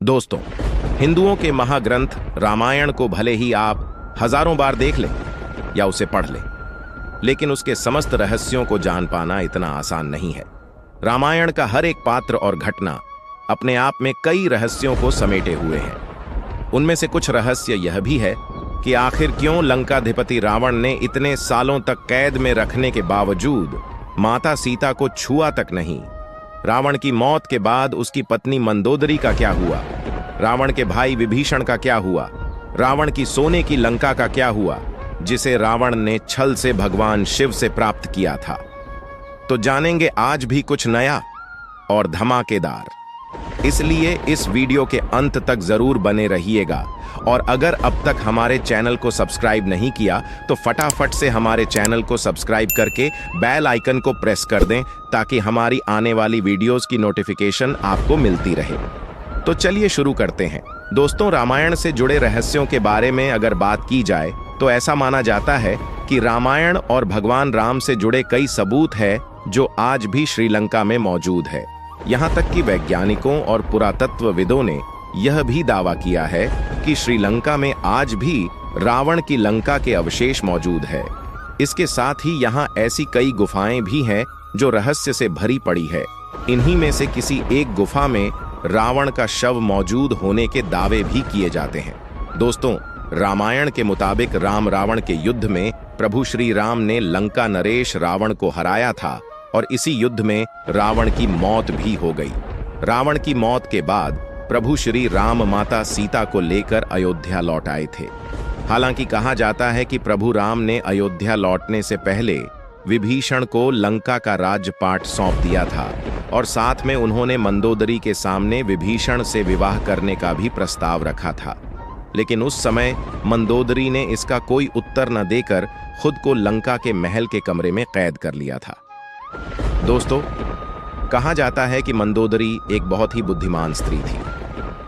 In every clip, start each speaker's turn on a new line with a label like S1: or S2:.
S1: दोस्तों, हिंदुओं के महाग्रंथ रामायण को भले ही आप हजारों बार देख लें या उसे पढ़ लें, लेकिन उसके समस्त रहस्यों को जान पाना इतना आसान नहीं है। रामायण का हर एक पात्र और घटना अपने आप में कई रहस्यों को समेटे हुए हैं। उनमें से कुछ रहस्य यह भी है कि आखिर क्यों लंकाधिपति रावण ने इतने सालों तक कैद में रखने के बावजूद माता सीता को छुआ तक नहीं। रावण की मौत के बाद उसकी पत्नी मंदोदरी का क्या हुआ, रावण के भाई विभीषण का क्या हुआ, रावण की सोने की लंका का क्या हुआ जिसे रावण ने छल से भगवान शिव से प्राप्त किया था। तो जानेंगे आज भी कुछ नया और धमाकेदार, इसलिए इस वीडियो के अंत तक जरूर बने रहिएगा। और अगर अब तक हमारे चैनल को सब्सक्राइब नहीं किया तो फटाफट से हमारे चैनल को सब्सक्राइब करके बेल आइकन को प्रेस कर दें ताकि हमारी आने वाली वीडियोस की नोटिफिकेशन आपको मिलती रहे। तो चलिए शुरू करते हैं। दोस्तों, रामायण से जुड़े रहस्यों के बारे में अगर बात की जाए तो ऐसा माना जाता है कि रामायण और भगवान राम से जुड़े कई सबूत है जो आज भी श्रीलंका में मौजूद है। यहाँ तक कि वैज्ञानिकों और पुरातत्वविदों ने यह भी दावा किया है कि श्रीलंका में आज भी रावण की लंका के अवशेष मौजूद है। इसके साथ ही यहाँ ऐसी कई गुफाएं भी हैं जो रहस्य से भरी पड़ी है। इन्हीं में से किसी एक गुफा में रावण का शव मौजूद होने के दावे भी किए जाते हैं। दोस्तों, रामायण के मुताबिक राम रावण के युद्ध में प्रभु श्री राम ने लंका नरेश रावण को हराया था और इसी युद्ध में रावण की मौत भी हो गई। रावण की मौत के बाद प्रभु श्री राम माता सीता को लेकर अयोध्या लौट आए थे। हालांकि कहा जाता है कि प्रभु राम ने अयोध्या लौटने से पहले विभीषण को लंका का राज्यपाट सौंप दिया था और साथ में उन्होंने मंदोदरी के सामने विभीषण से विवाह करने का भी प्रस्ताव रखा था। लेकिन उस समय मंदोदरी ने इसका कोई उत्तर न देकर खुद को लंका के महल के कमरे में कैद कर लिया था। दोस्तों, कहा जाता है कि मंदोदरी एक बहुत ही बुद्धिमान स्त्री थी।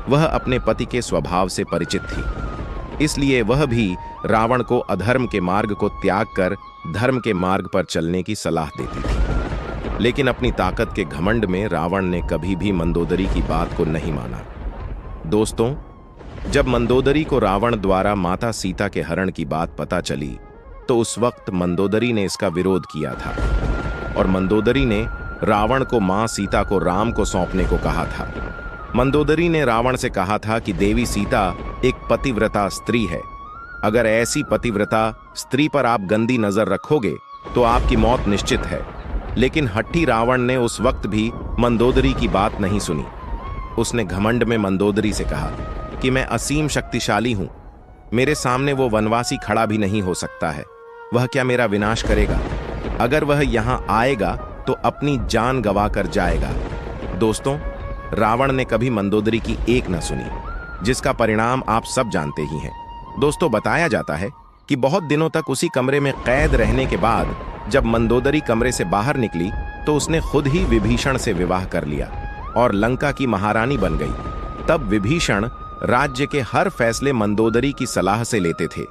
S1: वह अपने पति के स्वभाव से परिचित थी, इसलिए वह भी रावण को अधर्म के मार्ग को त्याग कर धर्म के मार्ग पर चलने की सलाह देती थी। लेकिन अपनी ताकत के घमंड में रावण ने कभी भी मंदोदरी की बात को नहीं माना। दोस्तों, जब मंदोदरी को रावण द्वारा माता सीता के हरण की बात पता चली तो उस वक्त मंदोदरी ने इसका विरोध किया था और मंदोदरी ने रावण को मां सीता को राम को सौंपने को कहा था। मंदोदरी ने रावण से कहा था कि देवी सीता एक पतिव्रता स्त्री है। अगर ऐसी पतिव्रता स्त्री पर आप गंदी नजर रखोगे तो आपकी मौत निश्चित है। लेकिन हट्टी रावण ने उस वक्त भी मंदोदरी की बात नहीं सुनी। उसने घमंड में मंदोदरी से कहा कि मैं असीम शक्तिशाली हूं, मेरे सामने वो वनवासी खड़ा भी नहीं हो सकता है। वह क्या मेरा विनाश करेगा? अगर वह यहां आएगा तो अपनी जान गवा कर जाएगा। दोस्तों, रावण ने कभी मंदोदरी की एक न सुनी, जिसका परिणाम आप सब जानते ही हैं। दोस्तों, बताया जाता है कि बहुत दिनों तक उसी कमरे में कैद रहने के बाद जब मंदोदरी कमरे से बाहर निकली तो उसने खुद ही विभीषण से विवाह कर लिया और लंका की महारानी बन गई। तब विभीषण राज्य के हर फैसले मंदोदरी की सलाह से लेते थे,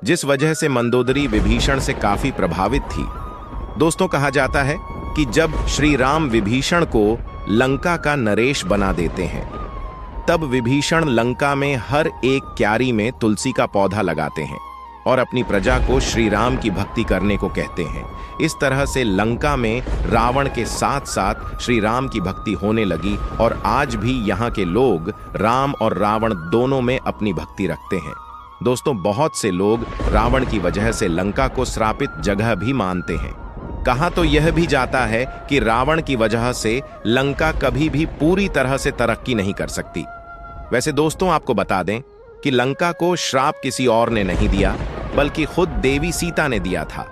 S1: जिस वजह से मंदोदरी विभीषण से काफी प्रभावित थी। दोस्तों, कहा जाता है कि जब श्री राम विभीषण को लंका का नरेश बना देते हैं तब विभीषण लंका में हर एक क्यारी में तुलसी का पौधा लगाते हैं और अपनी प्रजा को श्री राम की भक्ति करने को कहते हैं। इस तरह से लंका में रावण के साथ साथ श्री राम की भक्ति होने लगी और आज भी यहाँ के लोग राम और रावण दोनों में अपनी भक्ति रखते हैं। दोस्तों, बहुत से लोग रावण की वजह से लंका को श्रापित जगह भी मानते हैं। कहा तो यह भी जाता है कि रावण की वजह से लंका कभी भी पूरी तरह से तरक्की नहीं कर सकती। वैसे दोस्तों, आपको बता दें कि लंका को श्राप किसी और ने नहीं दिया, बल्कि खुद देवी सीता ने दिया था।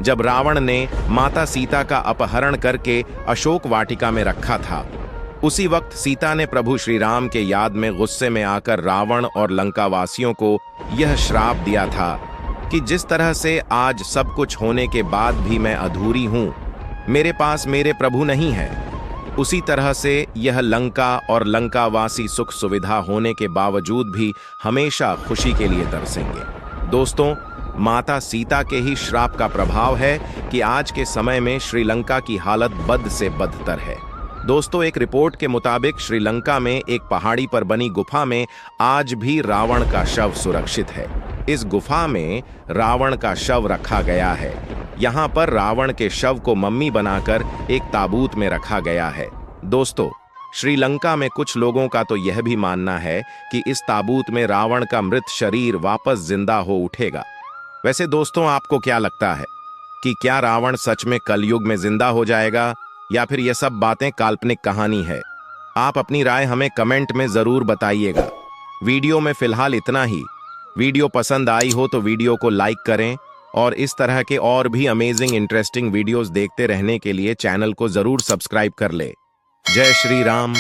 S1: जब रावण ने माता सीता का अपहरण करके अशोक वाटिका में रखा था, उसी वक्त सीता ने प्रभु श्री राम के याद में गुस्से में आकर रावण और लंका वासियों को यह श्राप दिया था कि जिस तरह से आज सब कुछ होने के बाद भी मैं अधूरी हूं, मेरे पास मेरे प्रभु नहीं है, उसी तरह से यह लंका और लंकावासी सुख सुविधा होने के बावजूद भी हमेशा खुशी के लिए तरसेंगे। दोस्तों, माता सीता के ही श्राप का प्रभाव है कि आज के समय में श्रीलंका की हालत बद से बदतर है। दोस्तों, एक रिपोर्ट के मुताबिक श्रीलंका में एक पहाड़ी पर बनी गुफा में आज भी रावण का शव सुरक्षित है। इस गुफा में रावण का शव रखा गया है। यहाँ पर रावण के शव को मम्मी बनाकर एक ताबूत में रखा गया है। दोस्तों, श्रीलंका में कुछ लोगों का तो यह भी मानना है कि इस ताबूत में रावण का मृत शरीर वापस जिंदा हो उठेगा। वैसे दोस्तों, आपको क्या लगता है कि क्या रावण सच में कलयुग में जिंदा हो जाएगा या फिर यह सब बातें काल्पनिक कहानी है? आप अपनी राय हमें कमेंट में जरूर बताइएगा। वीडियो में फिलहाल इतना ही। वीडियो पसंद आई हो तो वीडियो को लाइक करें और इस तरह के और भी अमेजिंग इंटरेस्टिंग वीडियोस देखते रहने के लिए चैनल को जरूर सब्सक्राइब कर ले। जय श्री राम।